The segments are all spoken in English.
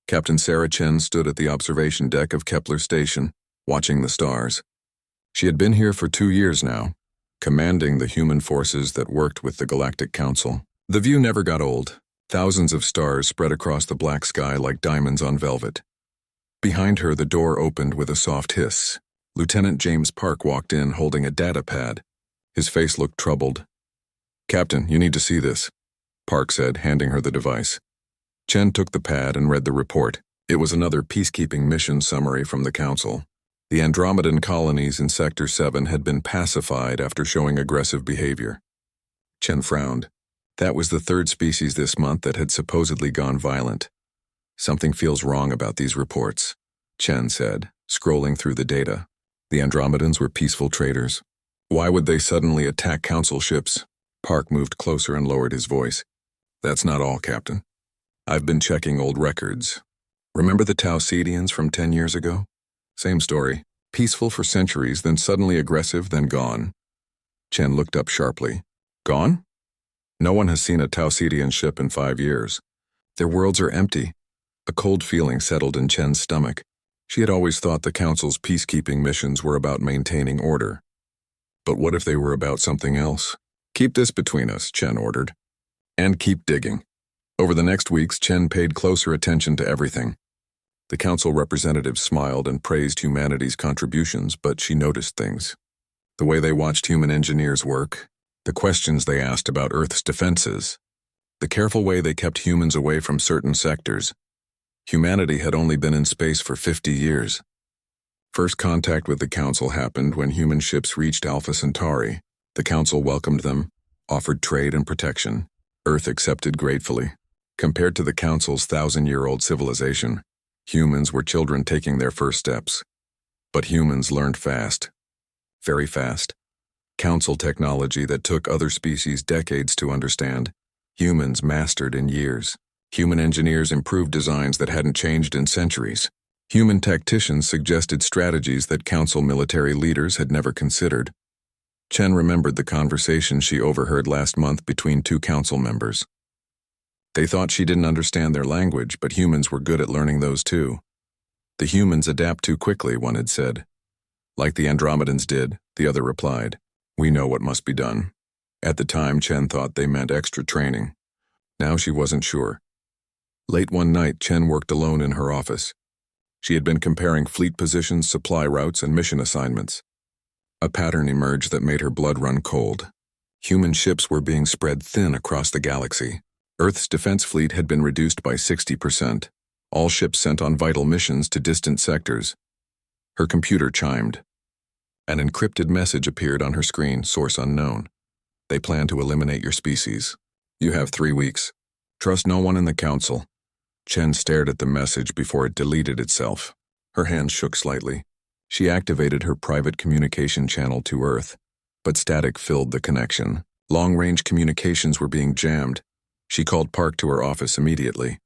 Captain Sarah Chen stood at the observation deck of Kepler Station, watching the stars. She had been here for 2 years now, commanding the human forces that worked with the Galactic Council. The view never got old. Thousands of stars spread across the black sky like diamonds on velvet. Behind her, the door opened with a soft hiss. Lieutenant James Park walked in holding a data pad. His face looked troubled. "Captain, you need to see this," Park said, handing her the device. Chen took the pad and read the report. It was another peacekeeping mission summary from the Council. The Andromedan colonies in Sector 7 had been pacified after showing aggressive behavior. Chen frowned. That was the third species this month that had supposedly gone violent. "Something feels wrong about these reports," Chen said, scrolling through the data. The Andromedans were peaceful traders. Why would they suddenly attack Council ships? Park moved closer and lowered his voice. "That's not all, Captain. I've been checking old records. Remember the Taucedians from 10 years ago? Same story. Peaceful for centuries, then suddenly aggressive, then gone." Chen looked up sharply. "Gone? No one has seen a Taucedian ship in 5 years. Their worlds are empty." A cold feeling settled in Chen's stomach. She had always thought the Council's peacekeeping missions were about maintaining order. But what if they were about something else? "Keep this between us," Chen ordered. "And keep digging." Over the next weeks, Chen paid closer attention to everything. The Council representatives smiled and praised humanity's contributions, but she noticed things. The way they watched human engineers work, the questions they asked about Earth's defenses, the careful way they kept humans away from certain sectors. Humanity had only been in space for 50 years. First contact with the Council happened when human ships reached Alpha Centauri. The Council welcomed them, offered trade and protection. Earth accepted gratefully. Compared to the Council's 1,000-year-old civilization, humans were children taking their first steps. But humans learned fast. Very fast. Council technology that took other species decades to understand, humans mastered in years. Human engineers improved designs that hadn't changed in centuries. Human tacticians suggested strategies that Council military leaders had never considered. Chen remembered the conversation she overheard last month between 2 Council members. They thought she didn't understand their language, but humans were good at learning those too. "The humans adapt too quickly," one had said. "Like the Andromedans did," the other replied. "We know what must be done." At the time, Chen thought they meant extra training. Now she wasn't sure. Late one night, Chen worked alone in her office. She had been comparing fleet positions, supply routes, and mission assignments. A pattern emerged that made her blood run cold. Human ships were being spread thin across the galaxy. Earth's defense fleet had been reduced by 60%. All ships sent on vital missions to distant sectors. Her computer chimed. An encrypted message appeared on her screen, source unknown. "They plan to eliminate your species. You have 3 weeks. Trust no one in the Council." Chen stared at the message before it deleted itself. Her hands shook slightly. She activated her private communication channel to Earth, but static filled the connection. Long-range communications were being jammed. She called Park to her office immediately.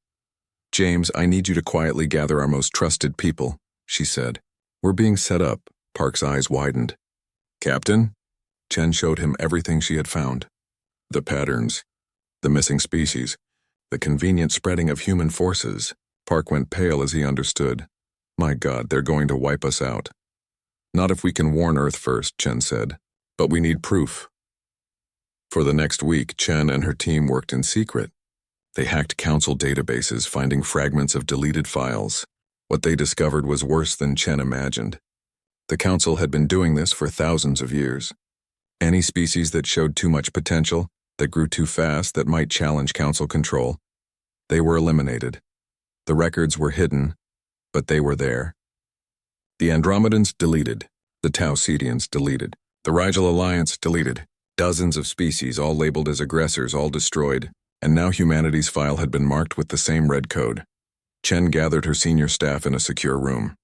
"James, I need you to quietly gather our most trusted people," she said. "We're being set up." Park's eyes widened. "Captain?" Chen showed him everything she had found. The patterns, the missing species, the convenient spreading of human forces. Park went pale as he understood. "My God, they're going to wipe us out." "Not if we can warn Earth first," Chen said. "But we need proof." For the next week, Chen and her team worked in secret. They hacked Council databases, finding fragments of deleted files. What they discovered was worse than Chen imagined. The Council had been doing this for thousands of years. Any species that showed too much potential, that grew too fast, that might challenge Council control, they were eliminated. The records were hidden, but they were there. The Andromedans deleted. The Taucedians deleted. The Rigel Alliance deleted. Dozens of species, all labeled as aggressors, all destroyed. And now humanity's file had been marked with the same red code. Chen gathered her senior staff in a secure room.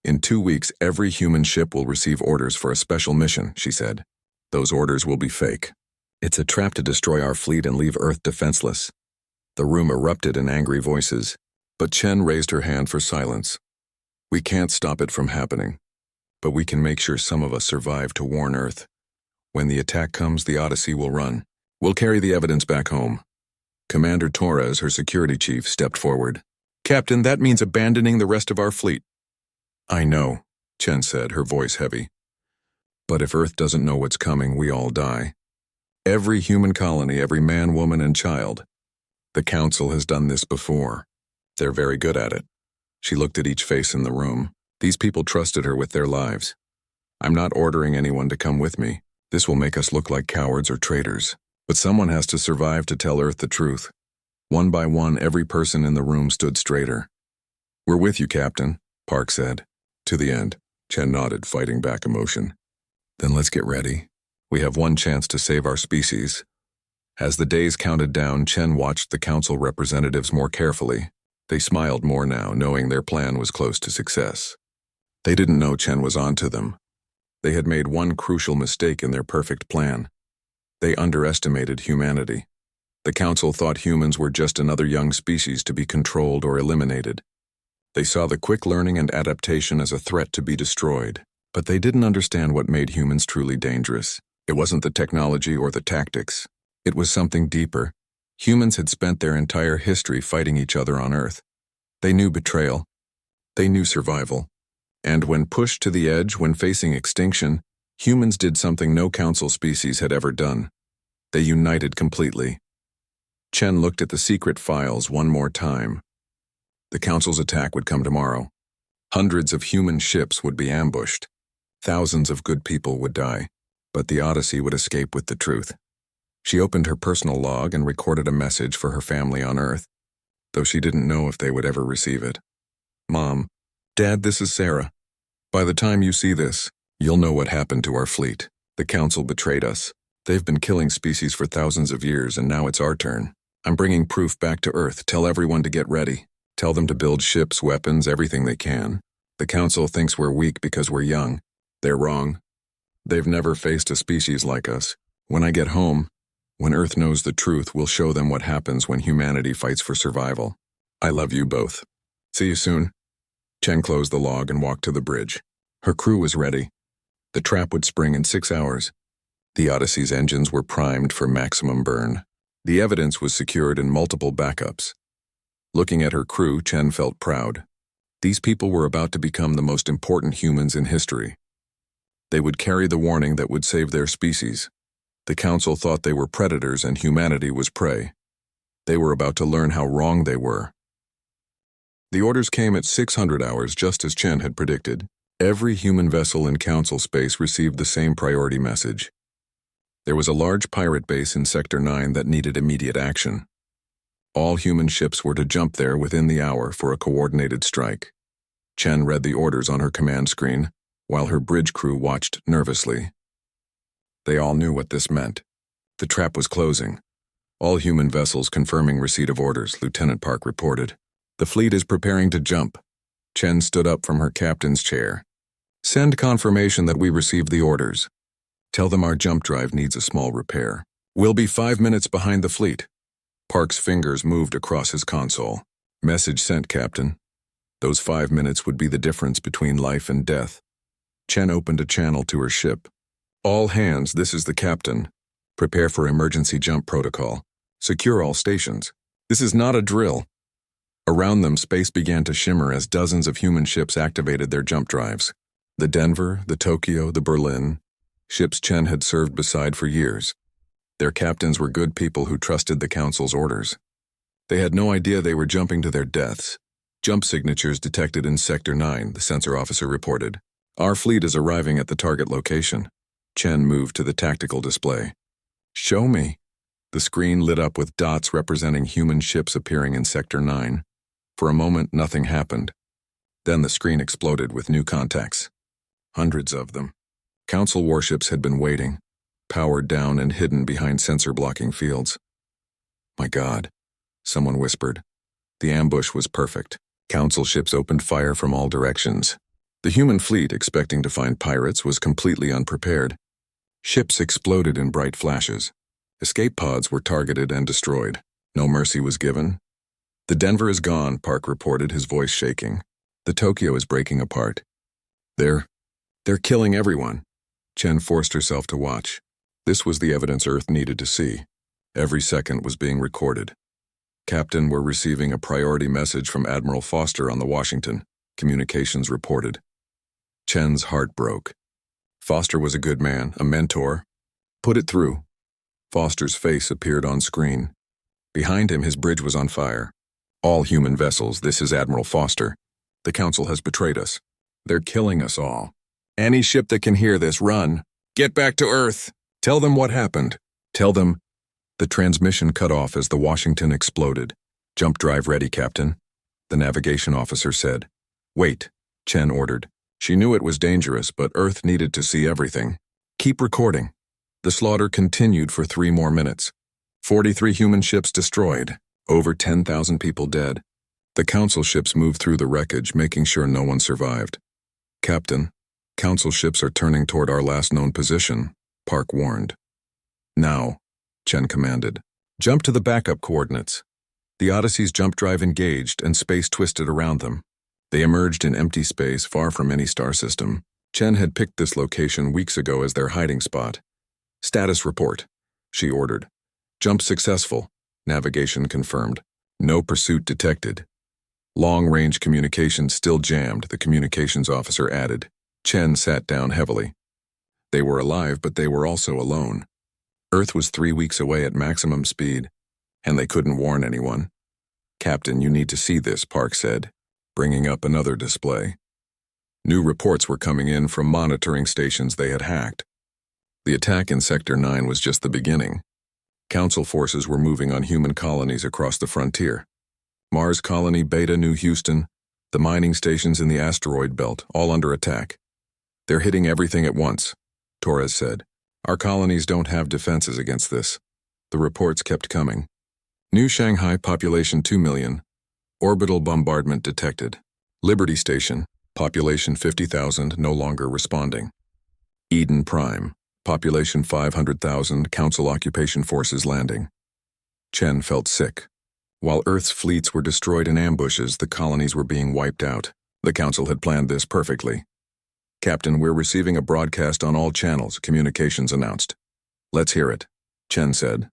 "In 2 weeks, every human ship will receive orders for a special mission," she said. "Those orders will be fake. It's a trap to destroy our fleet and leave Earth defenseless." The room erupted in angry voices, but Chen raised her hand for silence. "We can't stop it from happening, but we can make sure some of us survive to warn Earth. When the attack comes, the Odyssey will run. We'll carry the evidence back home." Commander Torres, her security chief, stepped forward. Captain, that means abandoning the rest of our fleet. I know, Chen said, her voice heavy. But if Earth doesn't know what's coming, we all die. Every human colony, every man, woman, and child. The Council has done this before. They're very good at it. She looked at each face in the room. These people trusted her with their lives. I'm not ordering anyone to come with me. This will make us look like cowards or traitors. But someone has to survive to tell Earth the truth. One by one, every person in the room stood straighter. We're with you, Captain, Park said. To the end. Chen nodded, fighting back emotion. Then let's get ready. We have one chance to save our species. As the days counted down, Chen watched the Council representatives more carefully. They smiled more now, knowing their plan was close to success. They didn't know Chen was onto them. They had made one crucial mistake in their perfect plan. They underestimated humanity. The Council thought humans were just another young species to be controlled or eliminated. They saw the quick learning and adaptation as a threat to be destroyed, but they didn't understand what made humans truly dangerous. It wasn't the technology or the tactics. It was something deeper. Humans had spent their entire history fighting each other on Earth. They knew betrayal. They knew survival. And when pushed to the edge, when facing extinction, humans did something no Council species had ever done. They united completely. Chen looked at the secret files one more time. The Council's attack would come tomorrow. Hundreds of human ships would be ambushed. Thousands of good people would die. But the Odyssey would escape with the truth. She opened her personal log and recorded a message for her family on Earth, though she didn't know if they would ever receive it. Mom, Dad, this is Sarah. By the time you see this, you'll know what happened to our fleet. The Council betrayed us. They've been killing species for thousands of years, and now it's our turn. I'm bringing proof back to Earth. Tell everyone to get ready. Tell them to build ships, weapons, everything they can. The Council thinks we're weak because we're young. They're wrong. They've never faced a species like us. When I get home, when Earth knows the truth, we'll show them what happens when humanity fights for survival. I love you both. See you soon. Chen closed the log and walked to the bridge. Her crew was ready. The trap would spring in 6 hours. The Odyssey's engines were primed for maximum burn. The evidence was secured in multiple backups. Looking at her crew, Chen felt proud. These people were about to become the most important humans in history. They would carry the warning that would save their species. The Council thought they were predators and humanity was prey. They were about to learn how wrong they were. The orders came at 600 hours, just as Chen had predicted. Every human vessel in Council space received the same priority message. There was a large pirate base in Sector 9 that needed immediate action. All human ships were to jump there within the hour for a coordinated strike. Chen read the orders on her command screen, while her bridge crew watched nervously. They all knew what this meant. The trap was closing. All human vessels confirming receipt of orders, Lieutenant Park reported. The fleet is preparing to jump. Chen stood up from her captain's chair. Send confirmation that we received the orders. Tell them our jump drive needs a small repair. We'll be 5 minutes behind the fleet. Park's fingers moved across his console. Message sent, Captain. Those 5 minutes would be the difference between life and death. Chen opened a channel to her ship. All hands, this is the captain. Prepare for emergency jump protocol. Secure all stations. This is not a drill. Around them, space began to shimmer as dozens of human ships activated their jump drives. The Denver, the Tokyo, the Berlin. Ships Chen had served beside for years. Their captains were good people who trusted the Council's orders. They had no idea they were jumping to their deaths. Jump signatures detected in Sector 9, the sensor officer reported. Our fleet is arriving at the target location. Chen moved to the tactical display. Show me. The screen lit up with dots representing human ships appearing in Sector 9. For a moment, nothing happened. Then the screen exploded with new contacts. Hundreds of them. Council warships had been waiting, powered down and hidden behind sensor-blocking fields. My God, someone whispered. The ambush was perfect. Council ships opened fire from all directions. The human fleet, expecting to find pirates, was completely unprepared. Ships exploded in bright flashes. Escape pods were targeted and destroyed. No mercy was given. The Denver is gone, Park reported, his voice shaking. The Tokyo is breaking apart. They're killing everyone. Chen forced herself to watch. This was the evidence Earth needed to see. Every second was being recorded. Captain, we're receiving a priority message from Admiral Foster on the Washington. Communications reported. Chen's heart broke. Foster was a good man, a mentor. Put it through. Foster's face appeared on screen. Behind him, his bridge was on fire. All human vessels, this is Admiral Foster. The Council has betrayed us. They're killing us all. Any ship that can hear this, run. Get back to Earth. Tell them what happened. Tell them. The transmission cut off as the Washington exploded. Jump drive ready, Captain, the navigation officer said. Wait, Chen ordered. She knew it was dangerous, but Earth needed to see everything. Keep recording. The slaughter continued for 3 more minutes. 43 human ships destroyed, over 10,000 people dead. The Council ships moved through the wreckage, making sure no one survived. Captain, Council ships are turning toward our last known position, Park warned. Now, Chen commanded. Jump to the backup coordinates. The Odyssey's jump drive engaged and space twisted around them. They emerged in empty space far from any star system. Chen had picked this location weeks ago as their hiding spot. Status report, she ordered. Jump successful, navigation confirmed. No pursuit detected. Long-range communications still jammed, the communications officer added. Chen sat down heavily. They were alive, but they were also alone. Earth was 3 weeks away at maximum speed, and they couldn't warn anyone. Captain, you need to see this, Park said, bringing up another display. New reports were coming in from monitoring stations they had hacked. The attack in Sector 9 was just the beginning. Council forces were moving on human colonies across the frontier. Mars Colony, Beta, New Houston, the mining stations in the asteroid belt, all under attack. They're hitting everything at once, Torres said. Our colonies don't have defenses against this. The reports kept coming. New Shanghai, population 2 million. Orbital bombardment detected. Liberty Station, population 50,000, no longer responding. Eden Prime, population 500,000, Council occupation forces landing. Chen felt sick. While Earth's fleets were destroyed in ambushes, the colonies were being wiped out. The Council had planned this perfectly. Captain, we're receiving a broadcast on all channels, communications announced. Let's hear it, Chen said.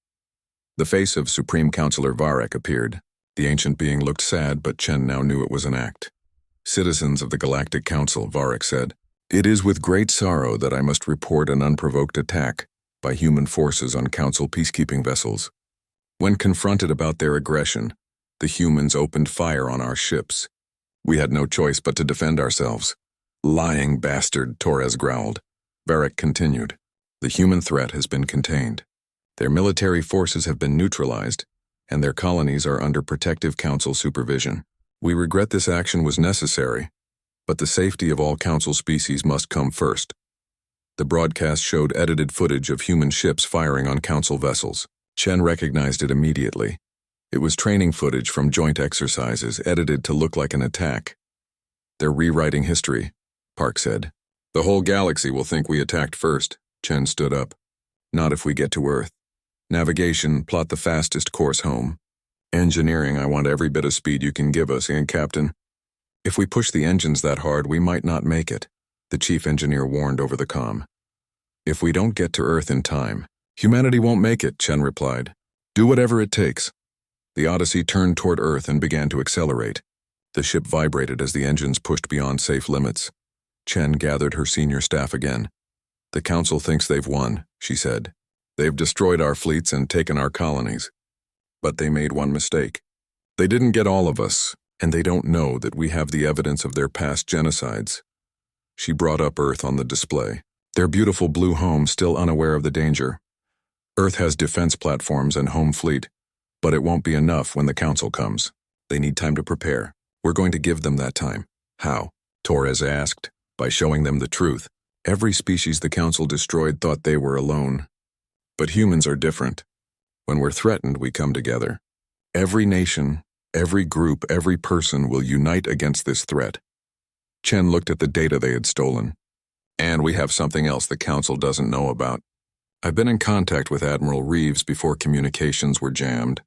The face of Supreme Counselor Varek appeared. The ancient being looked sad, but Chen now knew it was an act. Citizens of the Galactic Council, Varek said, it is with great sorrow that I must report an unprovoked attack by human forces on Council peacekeeping vessels. When confronted about their aggression, the humans opened fire on our ships. We had no choice but to defend ourselves. Lying bastard, Torres growled. Varek continued. The human threat has been contained. Their military forces have been neutralized, and their colonies are under protective Council supervision. We regret this action was necessary, but the safety of all Council species must come first. The broadcast showed edited footage of human ships firing on Council vessels. Chen recognized it immediately. It was training footage from joint exercises edited to look like an attack. They're rewriting history, Park said. The whole galaxy will think we attacked first, Chen stood up. Not if we get to Earth. Navigation, plot the fastest course home. Engineering, I want every bit of speed you can give us, and Captain. If we push the engines that hard, we might not make it, the chief engineer warned over the comm. If we don't get to Earth in time, humanity won't make it, Chen replied. Do whatever it takes. The Odyssey turned toward Earth and began to accelerate. The ship vibrated as the engines pushed beyond safe limits. Chen gathered her senior staff again. The Council thinks they've won, she said. They've destroyed our fleets and taken our colonies. But they made one mistake. They didn't get all of us, and they don't know that we have the evidence of their past genocides. She brought up Earth on the display. Their beautiful blue home still unaware of the danger. Earth has defense platforms and home fleet, but it won't be enough when the Council comes. They need time to prepare. We're going to give them that time. How? Torres asked. By showing them the truth. Every species the Council destroyed thought they were alone. But humans are different. When we're threatened, we come together. Every nation, every group, every person will unite against this threat. Chen looked at the data they had stolen. And we have something else the Council doesn't know about. I've been in contact with Admiral Reeves before communications were jammed.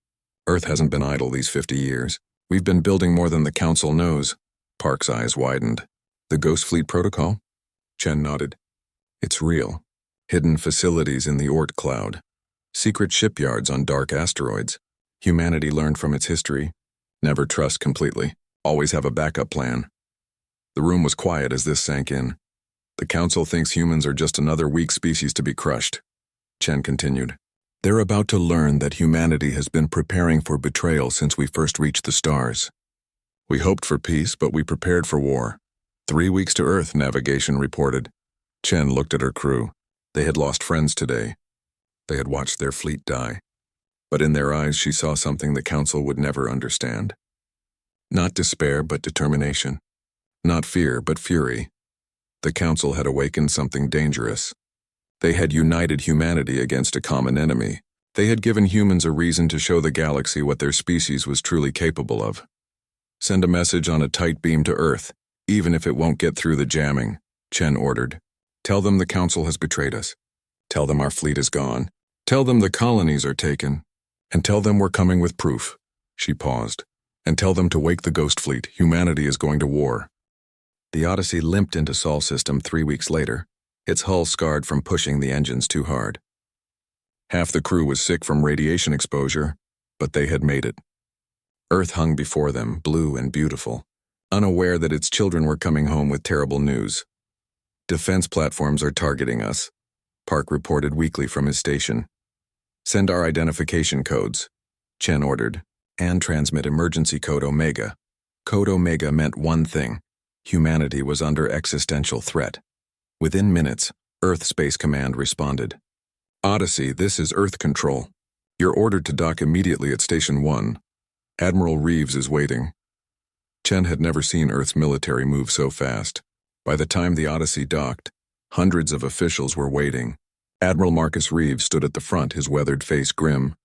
Earth hasn't been idle these 50 years. We've been building more than the Council knows. Park's eyes widened. The Ghost Fleet Protocol? Chen nodded. It's real. Hidden facilities in the Oort cloud. Secret shipyards on dark asteroids. Humanity learned from its history. Never trust completely. Always have a backup plan. The room was quiet as this sank in. The Council thinks humans are just another weak species to be crushed. Chen continued. They're about to learn that humanity has been preparing for betrayal since we first reached the stars. We hoped for peace, but we prepared for war. 3 weeks to Earth, navigation reported. Chen looked at her crew. They had lost friends today. They had watched their fleet die. But in their eyes she saw something the Council would never understand. Not despair, but determination. Not fear, but fury. The Council had awakened something dangerous. They had united humanity against a common enemy. They had given humans a reason to show the galaxy what their species was truly capable of. Send a message on a tight beam to Earth, even if it won't get through the jamming, Chen ordered. Tell them the Council has betrayed us. Tell them our fleet is gone. Tell them the colonies are taken. And tell them we're coming with proof. She paused. And tell them to wake the Ghost Fleet. Humanity is going to war. The Odyssey limped into Sol system 3 weeks later, its hull scarred from pushing the engines too hard. Half the crew was sick from radiation exposure, but they had made it. Earth hung before them, blue and beautiful, unaware that its children were coming home with terrible news. Defense platforms are targeting us, Park reported weekly from his station. Send our identification codes, Chen ordered, and transmit emergency code Omega. Code Omega meant one thing. Humanity was under existential threat. Within minutes, Earth Space Command responded. Odyssey, this is Earth Control. You're ordered to dock immediately at Station 1. Admiral Reeves is waiting. Chen had never seen Earth's military move so fast. By the time the Odyssey docked, hundreds of officials were waiting. Admiral Marcus Reeves stood at the front, his weathered face grim.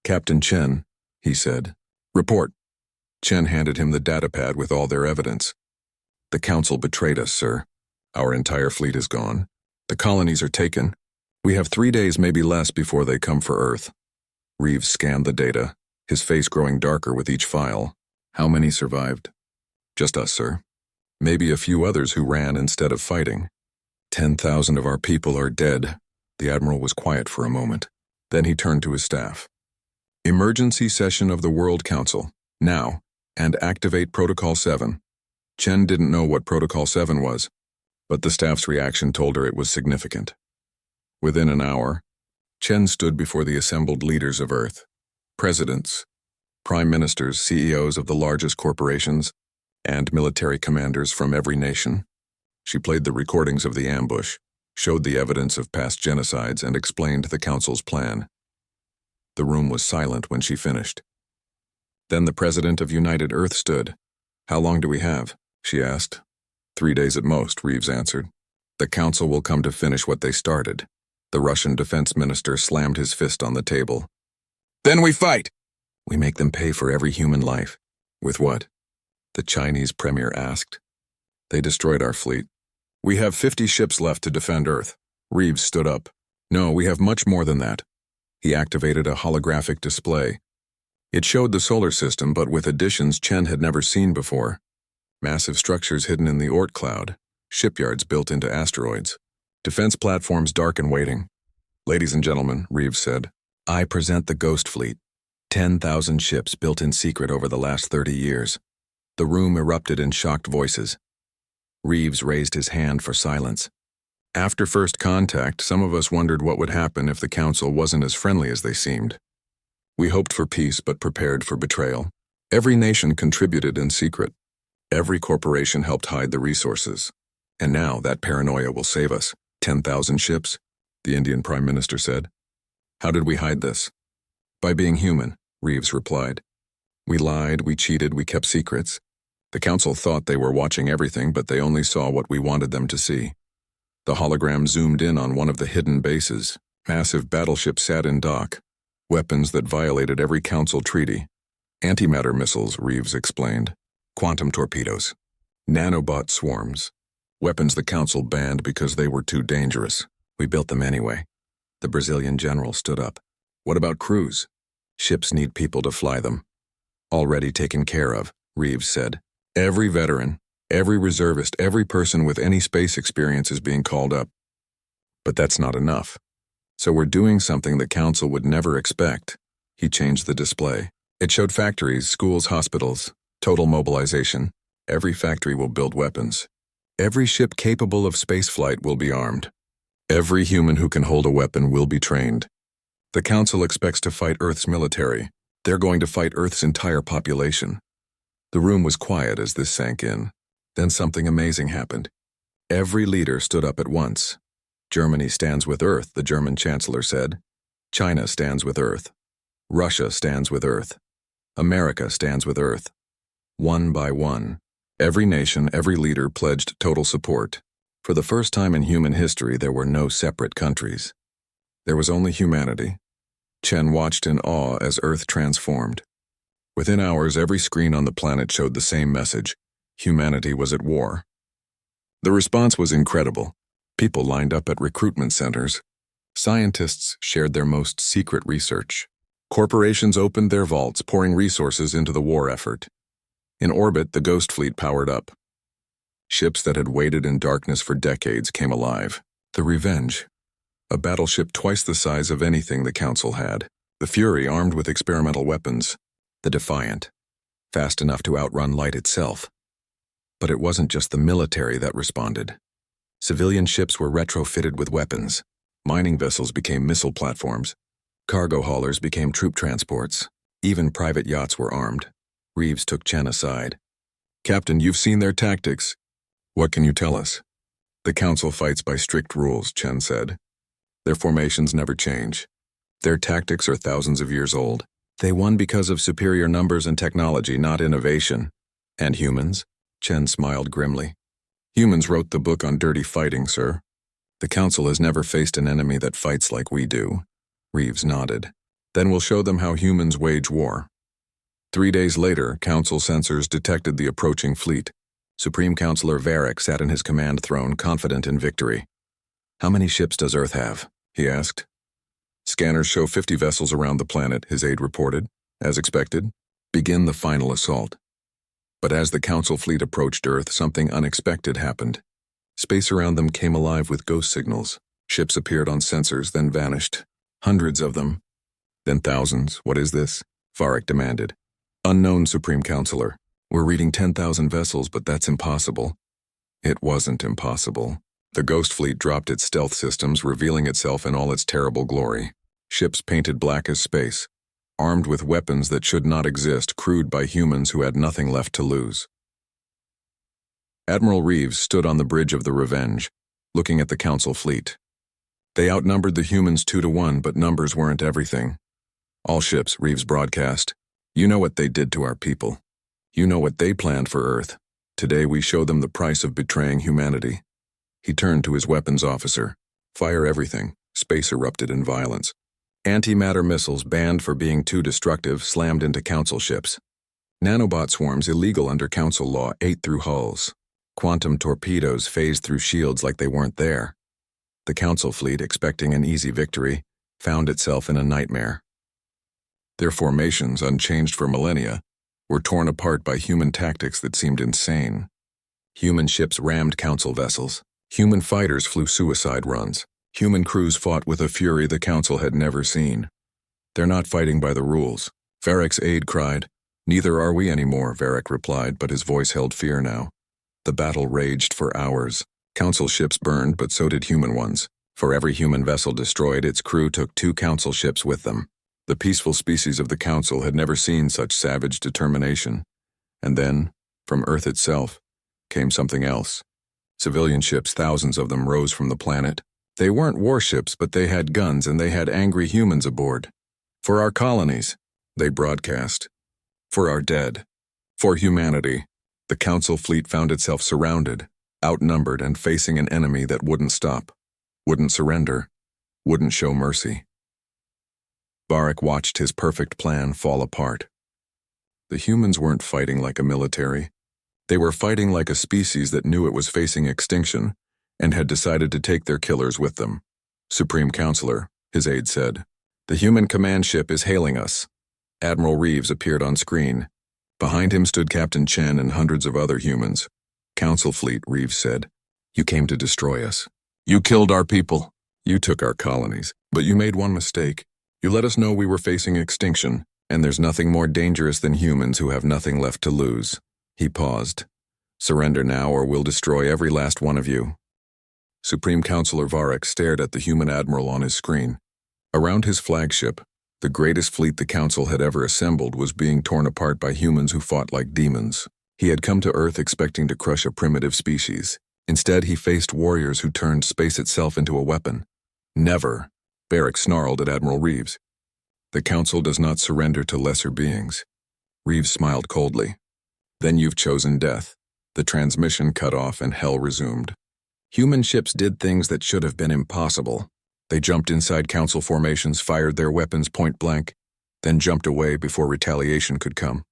Captain Chen, he said. Report. Chen handed him the datapad with all their evidence. The Council betrayed us, sir. Our entire fleet is gone. The colonies are taken. We have 3 days, maybe less, before they come for Earth. Reeves scanned the data, his face growing darker with each file. How many survived? Just us, sir. Maybe a few others who ran instead of fighting. 10,000 of our people are dead. The Admiral was quiet for a moment. Then he turned to his staff. Emergency session of the World Council, now, and activate Protocol 7. Chen didn't know what Protocol 7 was, but the staff's reaction told her it was significant. Within an hour, Chen stood before the assembled leaders of Earth, presidents, prime ministers, CEOs of the largest corporations, and military commanders from every nation. She played the recordings of the ambush, showed the evidence of past genocides, and explained the Council's plan. The room was silent when she finished. Then the president of United Earth stood. How long do we have? She asked. 3 days at most, Reeves answered. The Council will come to finish what they started. The Russian defense minister slammed his fist on the table. Then we fight! We make them pay for every human life. With what? The Chinese premier asked. They destroyed our fleet. We have 50 ships left to defend Earth. Reeves stood up. No, we have much more than that. He activated a holographic display. It showed the solar system, but with additions Chen had never seen before. Massive structures hidden in the Oort cloud, shipyards built into asteroids, defense platforms dark and waiting. Ladies and gentlemen, Reeves said, I present the Ghost Fleet. 10,000 ships built in secret over the last 30 years. The room erupted in shocked voices. Reeves raised his hand for silence. After first contact, some of us wondered what would happen if the Council wasn't as friendly as they seemed. We hoped for peace but prepared for betrayal. Every nation contributed in secret. Every corporation helped hide the resources. And now that paranoia will save us. 10,000 ships, the Indian Prime Minister said. How did we hide this? By being human, Reeves replied. We lied, we cheated, we kept secrets. The Council thought they were watching everything, but they only saw what we wanted them to see. The hologram zoomed in on one of the hidden bases. Massive battleships sat in dock. Weapons that violated every Council treaty. Antimatter missiles, Reeves explained. Quantum torpedoes. Nanobot swarms. Weapons the Council banned because they were too dangerous. We built them anyway. The Brazilian general stood up. What about crews? Ships need people to fly them. Already taken care of, Reeves said. Every veteran, every reservist, every person with any space experience is being called up. But that's not enough. So we're doing something the Council would never expect. He changed the display. It showed factories, schools, hospitals, total mobilization. Every factory will build weapons. Every ship capable of spaceflight will be armed. Every human who can hold a weapon will be trained. The Council expects to fight Earth's military. They're going to fight Earth's entire population. The room was quiet as this sank in. Then something amazing happened. Every leader stood up at once. Germany stands with Earth, the German Chancellor said. China stands with Earth. Russia stands with Earth. America stands with Earth. One by one, every nation, every leader pledged total support. For the first time in human history, there were no separate countries. There was only humanity. Chen watched in awe as Earth transformed. Within hours, every screen on the planet showed the same message. Humanity was at war. The response was incredible. People lined up at recruitment centers. Scientists shared their most secret research. Corporations opened their vaults, pouring resources into the war effort. In orbit, the Ghost Fleet powered up. Ships that had waited in darkness for decades came alive. The Revenge, a battleship twice the size of anything the Council had. The Fury, armed with experimental weapons. The Defiant, fast enough to outrun light itself. But it wasn't just the military that responded. Civilian ships were retrofitted with weapons. Mining vessels became missile platforms. Cargo haulers became troop transports. Even private yachts were armed. Reeves took Chen aside. "Captain, you've seen their tactics. What can you tell us?" "The Council fights by strict rules," Chen said. "Their formations never change. Their tactics are thousands of years old. They won because of superior numbers and technology, not innovation." "And humans?" Chen smiled grimly. "Humans wrote the book on dirty fighting, sir. The Council has never faced an enemy that fights like we do." Reeves nodded. "Then we'll show them how humans wage war." 3 days later, Council sensors detected the approaching fleet. Supreme Counselor Varric sat in his command throne, confident in victory. "How many ships does Earth have?" he asked. "Scanners show 50 vessels around the planet," his aide reported. "As expected, begin the final assault." But as the Council fleet approached Earth, something unexpected happened. Space around them came alive with ghost signals. Ships appeared on sensors, then vanished. Hundreds of them. Then thousands. "What is this?" Varric demanded. "Unknown, Supreme Counselor. We're reading 10,000 vessels, but that's impossible." It wasn't impossible. The Ghost Fleet dropped its stealth systems, revealing itself in all its terrible glory. Ships painted black as space, armed with weapons that should not exist, crewed by humans who had nothing left to lose. Admiral Reeves stood on the bridge of the Revenge, looking at the Council fleet. They outnumbered the humans 2-1, but numbers weren't everything. "All ships," Reeves broadcast. "You know what they did to our people. You know what they planned for Earth. Today we show them the price of betraying humanity." He turned to his weapons officer. "Fire everything." Space erupted in violence. Antimatter missiles, banned for being too destructive, slammed into Council ships. Nanobot swarms, illegal under Council law, ate through hulls. Quantum torpedoes phased through shields like they weren't there. The Council fleet, expecting an easy victory, found itself in a nightmare. Their formations, unchanged for millennia, were torn apart by human tactics that seemed insane. Human ships rammed Council vessels. Human fighters flew suicide runs. Human crews fought with a fury the Council had never seen. "They're not fighting by the rules," Varric's aide cried. "Neither are we anymore," Varric replied, but his voice held fear now. The battle raged for hours. Council ships burned, but so did human ones. For every human vessel destroyed, its crew took 2 Council ships with them. The peaceful species of the Council had never seen such savage determination. And then, from Earth itself, came something else. Civilian ships, thousands of them, rose from the planet. They weren't warships, but they had guns and they had angry humans aboard. "For our colonies," they broadcast. "For our dead. For humanity." The Council fleet found itself surrounded, outnumbered, and facing an enemy that wouldn't stop, wouldn't surrender, wouldn't show mercy. Varric watched his perfect plan fall apart. The humans weren't fighting like a military. They were fighting like a species that knew it was facing extinction and had decided to take their killers with them. "Supreme Counselor," his aide said, "the human command ship is hailing us." Admiral Reeves appeared on screen. Behind him stood Captain Chen and hundreds of other humans. "Council fleet," Reeves said. "You came to destroy us. You killed our people. You took our colonies. But you made one mistake. You let us know we were facing extinction. And there's nothing more dangerous than humans who have nothing left to lose. He paused. Surrender now or we'll destroy every last one of you. Supreme Counselor Varric stared at the human admiral on his screen. Around his flagship, the greatest fleet the Council had ever assembled was being torn apart by humans who fought like demons. He had come to Earth expecting to crush a primitive species. Instead, he faced warriors who turned space itself into a weapon. Never, Varric snarled at Admiral Reeves. The Council does not surrender to lesser beings. Reeves smiled coldly. Then you've chosen death. The transmission cut off and hell resumed. Human ships did things that should have been impossible. They jumped inside Council formations, fired their weapons point blank, then jumped away before retaliation could come.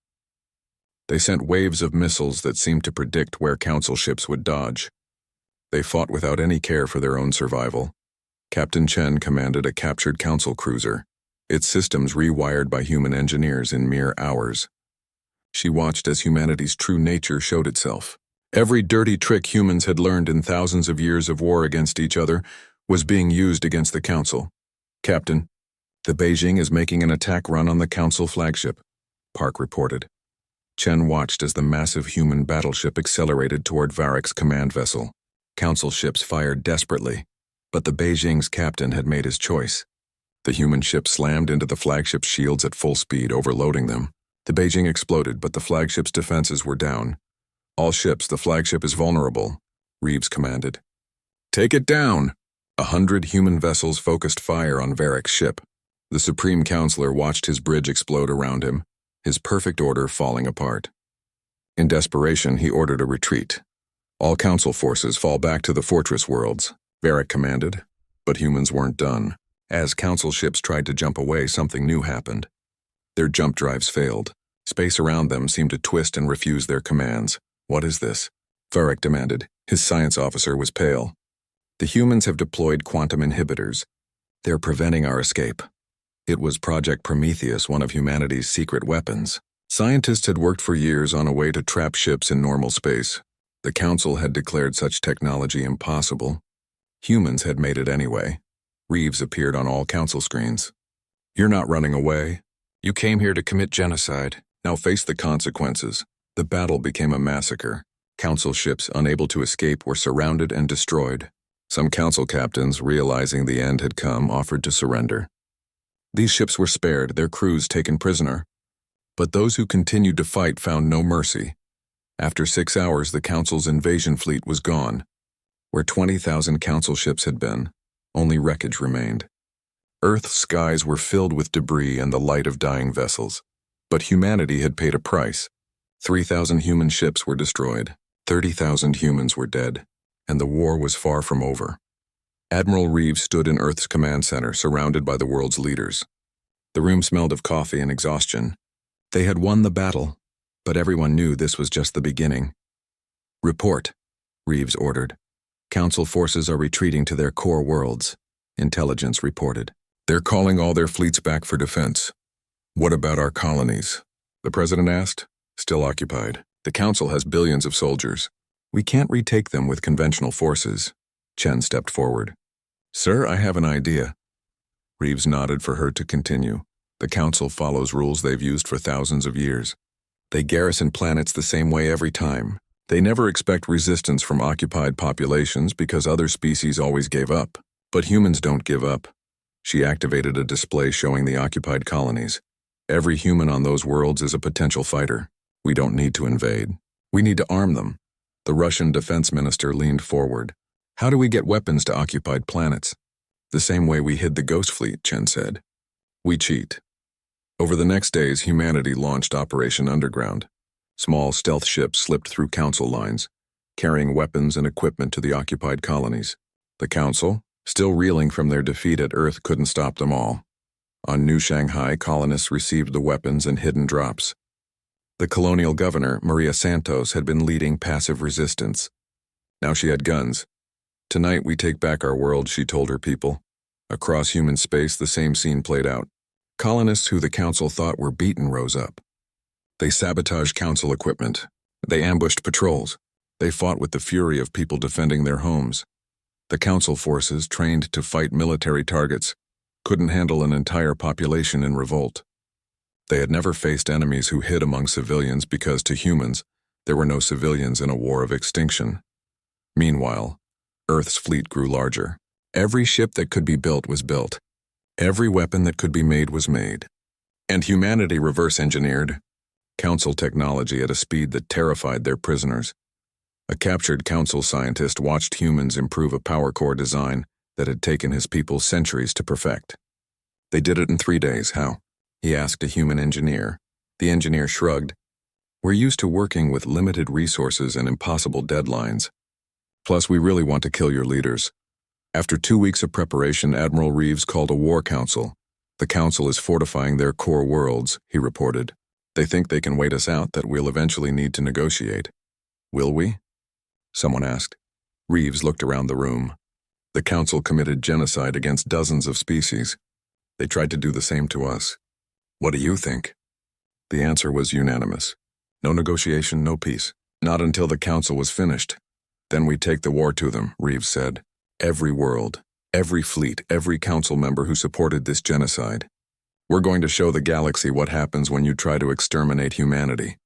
They sent waves of missiles that seemed to predict where Council ships would dodge. They fought without any care for their own survival. Captain Chen commanded a captured Council cruiser, its systems rewired by human engineers in mere hours. She watched as humanity's true nature showed itself. Every dirty trick humans had learned in thousands of years of war against each other was being used against the Council. Captain, the Beijing is making an attack run on the Council flagship, Park reported. Chen watched as the massive human battleship accelerated toward Varric's command vessel. Council ships fired desperately, but the Beijing's captain had made his choice. The human ship slammed into the flagship's shields at full speed, overloading them. The Beijing exploded, but the flagship's defenses were down. All ships, the flagship is vulnerable, Reeves commanded. Take it down! 100 human vessels focused fire on Varric's ship. The Supreme Counselor watched his bridge explode around him, his perfect order falling apart. In desperation, he ordered a retreat. All Council forces fall back to the fortress worlds, Varric commanded, but humans weren't done. As Council ships tried to jump away, something new happened. Their jump drives failed. Space around them seemed to twist and refuse their commands. What is this? Varric demanded. His science officer was pale. The humans have deployed quantum inhibitors. They're preventing our escape. It was Project Prometheus, one of humanity's secret weapons. Scientists had worked for years on a way to trap ships in normal space. The Council had declared such technology impossible. Humans had made it anyway. Reeves appeared on all Council screens. You're not running away. You came here to commit genocide. Now face the consequences. The battle became a massacre. Council ships, unable to escape, were surrounded and destroyed. Some Council captains, realizing the end had come, offered to surrender. These ships were spared, their crews taken prisoner. But those who continued to fight found no mercy. After 6 hours, the Council's invasion fleet was gone. Where 20,000 Council ships had been, only wreckage remained. Earth's skies were filled with debris and the light of dying vessels. But humanity had paid a price. 3,000 human ships were destroyed, 30,000 humans were dead, and the war was far from over. Admiral Reeves stood in Earth's command center, surrounded by the world's leaders. The room smelled of coffee and exhaustion. They had won the battle, but everyone knew this was just the beginning. Report, Reeves ordered. Council forces are retreating to their core worlds, intelligence reported. They're calling all their fleets back for defense. What about our colonies? The president asked. Still occupied. The Council has billions of soldiers. We can't retake them with conventional forces. Chen stepped forward. Sir, I have an idea. Reeves nodded for her to continue. The Council follows rules they've used for thousands of years. They garrison planets the same way every time. They never expect resistance from occupied populations because other species always gave up. But humans don't give up. She activated a display showing the occupied colonies. Every human on those worlds is a potential fighter. We don't need to invade. We need to arm them. The Russian defense minister leaned forward. How do we get weapons to occupied planets? The same way we hid the Ghost Fleet, Chen said. We cheat. Over the next days, humanity launched Operation Underground. Small stealth ships slipped through Council lines, carrying weapons and equipment to the occupied colonies. The Council, still reeling from their defeat at Earth, couldn't stop them all. On New Shanghai, colonists received the weapons and hidden drops. The colonial governor, Maria Santos, had been leading passive resistance. Now she had guns. Tonight we take back our world, she told her people. Across human space, the same scene played out. Colonists who the Council thought were beaten rose up. They sabotaged Council equipment. They ambushed patrols. They fought with the fury of people defending their homes. The Council forces, trained to fight military targets, couldn't handle an entire population in revolt. They had never faced enemies who hid among civilians because, to humans, there were no civilians in a war of extinction. Meanwhile, Earth's fleet grew larger. Every ship that could be built was built. Every weapon that could be made was made. And humanity reverse-engineered Council technology at a speed that terrified their prisoners. A captured Council scientist watched humans improve a power core design that had taken his people centuries to perfect. They did it in 3 days. How? He asked a human engineer. The engineer shrugged. We're used to working with limited resources and impossible deadlines. Plus, we really want to kill your leaders. After 2 weeks of preparation, Admiral Reeves called a war council. The council is fortifying their core worlds, he reported. They think they can wait us out, that we'll eventually need to negotiate. Will we? Someone asked. Reeves looked around the room. The council committed genocide against dozens of species. They tried to do the same to us. What do you think? The answer was unanimous. No negotiation, no peace. Not until the council was finished. Then we take the war to them, Reeves said. Every world, every fleet, every council member who supported this genocide. We're going to show the galaxy what happens when you try to exterminate humanity.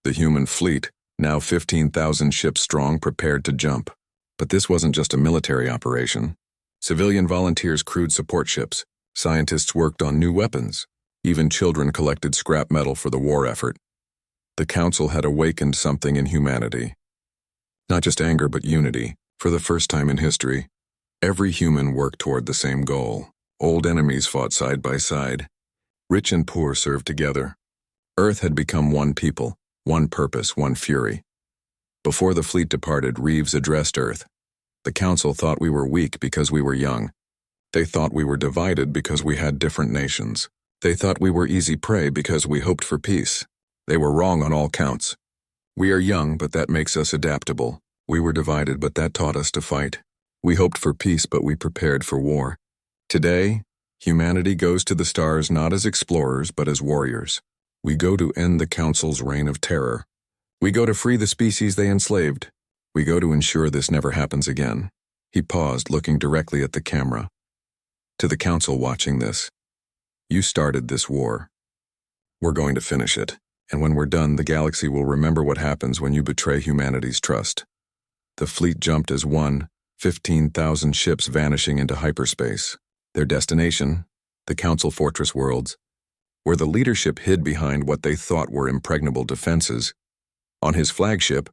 The human fleet, now 15,000 ships strong, prepared to jump. But this wasn't just a military operation. Civilian volunteers crewed support ships. Scientists worked on new weapons. Even children collected scrap metal for the war effort. The council had awakened something in humanity. Not just anger, but unity. For the first time in history, every human worked toward the same goal. Old enemies fought side by side. Rich and poor served together. Earth had become one people, one purpose, one fury. Before the fleet departed, Reeves addressed Earth. The council thought we were weak because we were young. They thought we were divided because we had different nations. They thought we were easy prey because we hoped for peace. They were wrong on all counts. We are young, but that makes us adaptable. We were divided, but that taught us to fight. We hoped for peace, but we prepared for war. Today, humanity goes to the stars not as explorers, but as warriors. We go to end the Council's reign of terror. We go to free the species they enslaved. We go to ensure this never happens again. He paused, looking directly at the camera. To the Council watching this, you started this war. We're going to finish it, and when we're done, the galaxy will remember what happens when you betray humanity's trust. The fleet jumped as one, 15,000 ships vanishing into hyperspace. Their destination, the Council Fortress worlds, where the leadership hid behind what they thought were impregnable defenses. On his flagship,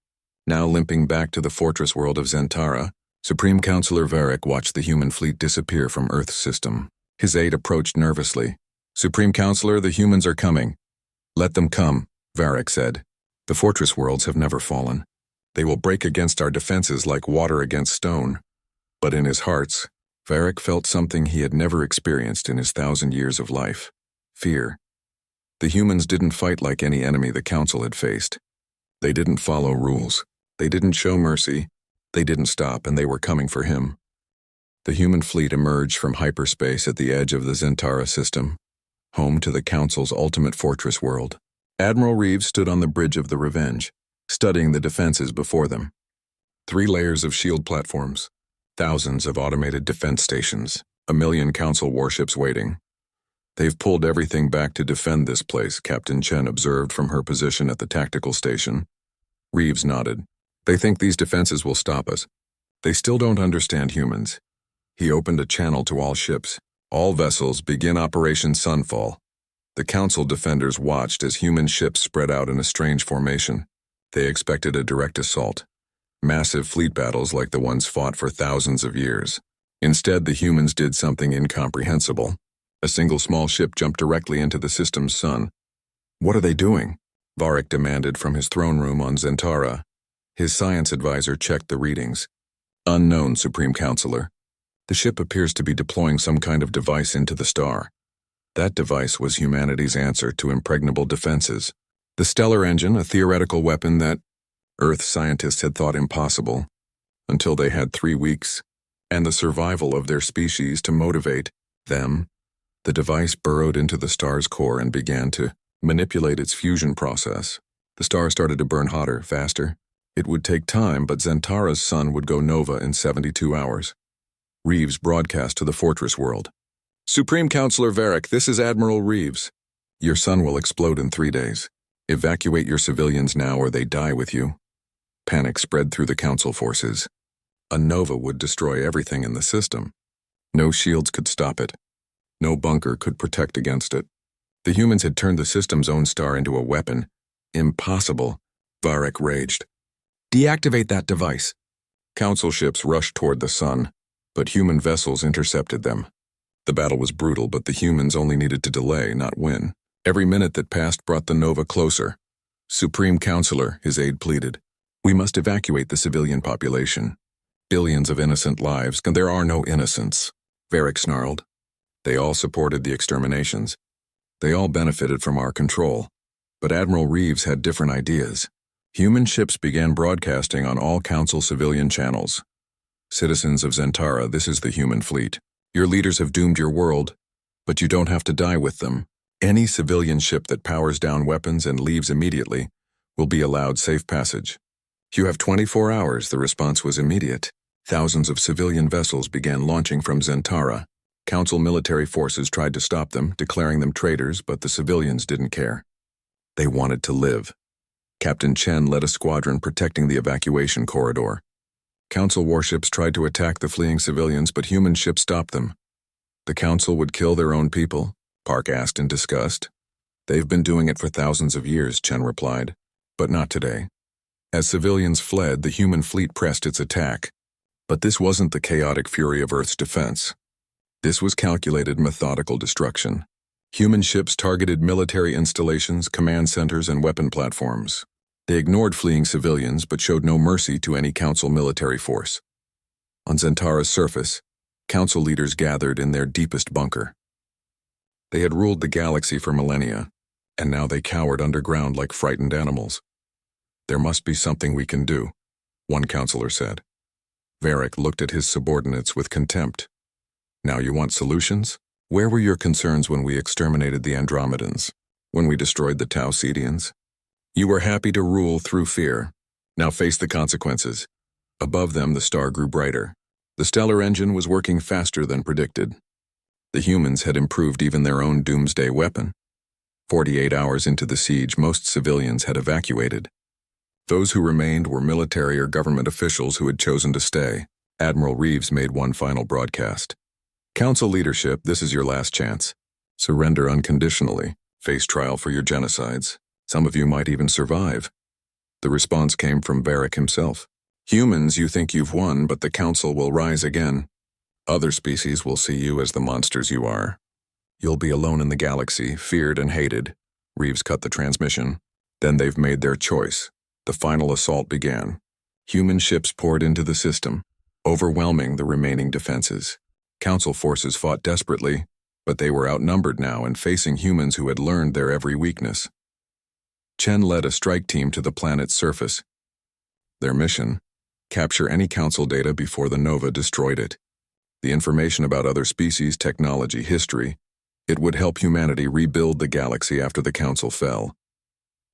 now limping back to the fortress world of Zentara, Supreme Counselor Varric watched the human fleet disappear from Earth's system. His aide approached nervously. Supreme Counselor, the humans are coming. Let them come, Varric said. The fortress worlds have never fallen. They will break against our defenses like water against stone. But in his hearts, Varric felt something he had never experienced in his 1,000 years of life. Fear. The humans didn't fight like any enemy the Council had faced. They didn't follow rules. They didn't show mercy. They didn't stop, and they were coming for him. The human fleet emerged from hyperspace at the edge of the Zentara system, home to the Council's ultimate fortress world. Admiral Reeves stood on the bridge of the Revenge, studying the defenses before them. 3 layers of shield platforms, thousands of automated defense stations, 1 million Council warships waiting. They've pulled everything back to defend this place, Captain Chen observed from her position at the tactical station. Reeves nodded. They think these defenses will stop us. They still don't understand humans. He opened a channel to all ships. All vessels begin Operation Sunfall. The Council defenders watched as human ships spread out in a strange formation. They expected a direct assault. Massive fleet battles like the ones fought for thousands of years. Instead, the humans did something incomprehensible. A single small ship jumped directly into the system's sun. What are they doing? Varric demanded from his throne room on Zentara. His science advisor checked the readings. Unknown, Supreme Counselor. The ship appears to be deploying some kind of device into the star. That device was humanity's answer to impregnable defenses. The stellar engine, a theoretical weapon that Earth scientists had thought impossible, until they had 3 weeks, and the survival of their species to motivate them. The device burrowed into the star's core and began to manipulate its fusion process. The star started to burn hotter, faster. It would take time, but Zentara's sun would go nova in 72 hours. Reeves broadcast to the fortress world. Supreme Counselor Varric, this is Admiral Reeves. Your sun will explode in 3 days. Evacuate your civilians now or they die with you. Panic spread through the Council forces. A nova would destroy everything in the system. No shields could stop it. No bunker could protect against it. The humans had turned the system's own star into a weapon. Impossible, Varric raged. Deactivate that device. Council ships rushed toward the sun, but human vessels intercepted them. The battle was brutal, but the humans only needed to delay, not win. Every minute that passed brought the nova closer. Supreme Counselor, his aide pleaded. We must evacuate the civilian population. Billions of innocent lives, and there are no innocents, Varric snarled. They all supported the exterminations. They all benefited from our control. But Admiral Reeves had different ideas. Human ships began broadcasting on all Council civilian channels. Citizens of Zentara, this is the human fleet. Your leaders have doomed your world, but you don't have to die with them. Any civilian ship that powers down weapons and leaves immediately will be allowed safe passage. You have 24 hours, the response was immediate. Thousands of civilian vessels began launching from Zentara. Council military forces tried to stop them, declaring them traitors, but the civilians didn't care. They wanted to live. Captain Chen led a squadron protecting the evacuation corridor. Council warships tried to attack the fleeing civilians, but human ships stopped them. The Council would kill their own people? Park asked in disgust. They've been doing it for thousands of years, Chen replied, but not today. As civilians fled, the human fleet pressed its attack. But this wasn't the chaotic fury of Earth's defense. This was calculated, methodical destruction. Human ships targeted military installations, command centers, and weapon platforms. They ignored fleeing civilians but showed no mercy to any Council military force. On Zentara's surface, Council leaders gathered in their deepest bunker. They had ruled the galaxy for millennia, and now they cowered underground like frightened animals. There must be something we can do, one counselor said. Varric looked at his subordinates with contempt. Now you want solutions? Where were your concerns when we exterminated the Andromedans? When we destroyed the Tau Cetians? You were happy to rule through fear. Now face the consequences. Above them, the star grew brighter. The stellar engine was working faster than predicted. The humans had improved even their own doomsday weapon. 48 hours into the siege, most civilians had evacuated. Those who remained were military or government officials who had chosen to stay. Admiral Reeves made one final broadcast. Council leadership, this is your last chance. Surrender unconditionally. Face trial for your genocides. Some of you might even survive. The response came from Varric himself. Humans, you think you've won, but the Council will rise again. Other species will see you as the monsters you are. You'll be alone in the galaxy, feared and hated. Reeves cut the transmission. Then they've made their choice. The final assault began. Human ships poured into the system, overwhelming the remaining defenses. Council forces fought desperately, but they were outnumbered now and facing humans who had learned their every weakness. Chen led a strike team to the planet's surface. Their mission: capture any Council data before the Nova destroyed it. The information about other species, technology, history, it would help humanity rebuild the galaxy after the Council fell.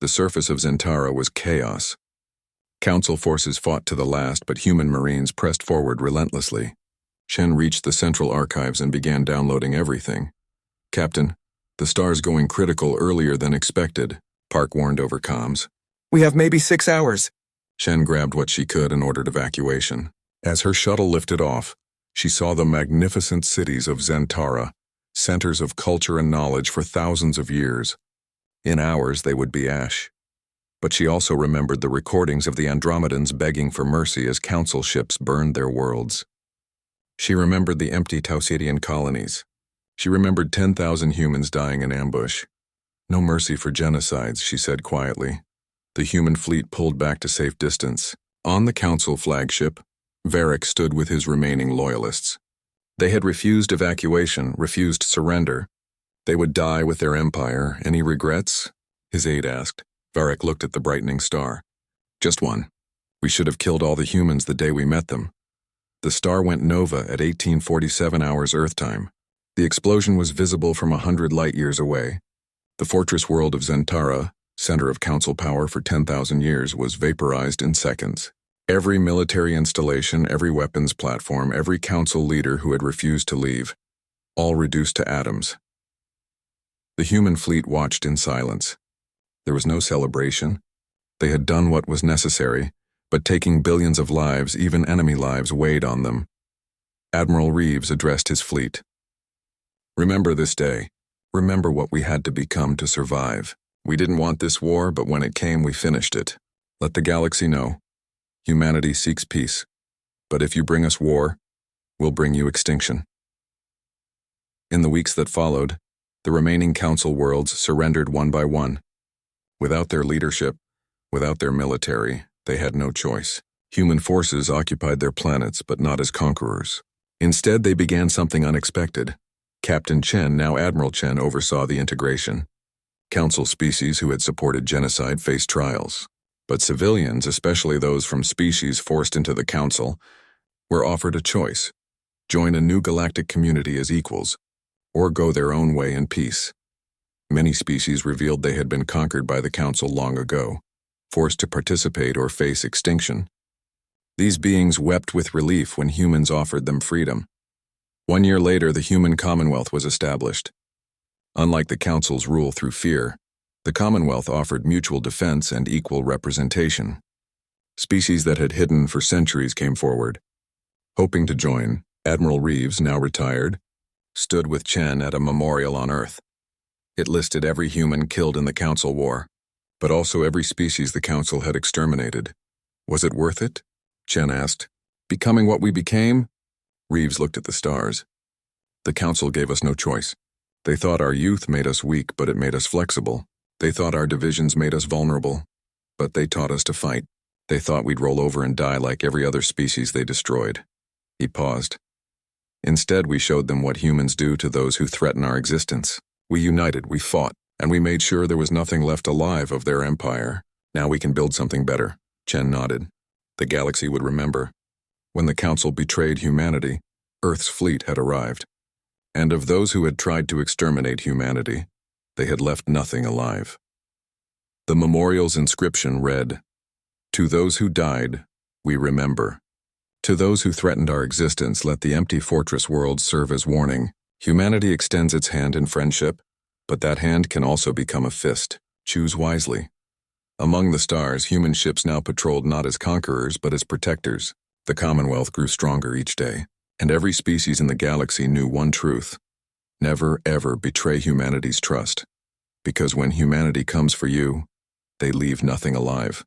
The surface of Zentara was chaos. Council forces fought to the last, but human Marines pressed forward relentlessly. Chen reached the central archives and began downloading everything. Captain, the star's going critical earlier than expected, Park warned over comms. We have maybe 6 hours. Chen grabbed what she could and ordered evacuation. As her shuttle lifted off, she saw the magnificent cities of Zentara, centers of culture and knowledge for thousands of years. In hours, they would be ash. But she also remembered the recordings of the Andromedans begging for mercy as Council ships burned their worlds. She remembered the empty Tausetian colonies. She remembered 10,000 humans dying in ambush. No mercy for genocides, she said quietly. The human fleet pulled back to safe distance. On the Council flagship, Varric stood with his remaining loyalists. They had refused evacuation, refused surrender. They would die with their empire. Any regrets? His aide asked. Varric looked at the brightening star. Just one. We should have killed all the humans the day we met them. The star went nova at 1847 hours Earth time. The explosion was visible from 100 light-years away. The fortress world of Zentara, center of Council power for 10,000 years, was vaporized in seconds. Every military installation, every weapons platform, every Council leader who had refused to leave, all reduced to atoms. The human fleet watched in silence. There was no celebration. They had done what was necessary, but taking billions of lives, even enemy lives, weighed on them. Admiral Reeves addressed his fleet. "Remember this day. Remember what we had to become to survive. We didn't want this war, but when it came, we finished it. Let the galaxy know. Humanity seeks peace. But if you bring us war, we'll bring you extinction." In the weeks that followed, the remaining Council worlds surrendered one by one. Without their leadership, without their military, they had no choice. Human forces occupied their planets, but not as conquerors. Instead, they began something unexpected. Captain Chen, now Admiral Chen, oversaw the integration. Council species who had supported genocide faced trials. But civilians, especially those from species forced into the Council, were offered a choice: join a new galactic community as equals, or go their own way in peace. Many species revealed they had been conquered by the Council long ago, forced to participate or face extinction. These beings wept with relief when humans offered them freedom. 1 year later, the human Commonwealth was established. Unlike the Council's rule through fear, the Commonwealth offered mutual defense and equal representation. Species that had hidden for centuries came forward. Hoping to join, Admiral Reeves, now retired, stood with Chen at a memorial on Earth. It listed every human killed in the Council War, but also every species the Council had exterminated. Was it worth it? Chen asked. Becoming what we became? Reeves looked at the stars. The Council gave us no choice. They thought our youth made us weak, but it made us flexible. They thought our divisions made us vulnerable, but they taught us to fight. They thought we'd roll over and die like every other species they destroyed. He paused. Instead, we showed them what humans do to those who threaten our existence. We united, we fought, and we made sure there was nothing left alive of their empire. Now we can build something better. Chen nodded. The galaxy would remember. When the Council betrayed humanity, Earth's fleet had arrived. And of those who had tried to exterminate humanity, they had left nothing alive. The memorial's inscription read, "To those who died, we remember. To those who threatened our existence, let the empty fortress world serve as warning. Humanity extends its hand in friendship, but that hand can also become a fist. Choose wisely." Among the stars, human ships now patrolled not as conquerors, but as protectors. The Commonwealth grew stronger each day, and every species in the galaxy knew one truth: never, ever betray humanity's trust. Because when humanity comes for you, they leave nothing alive.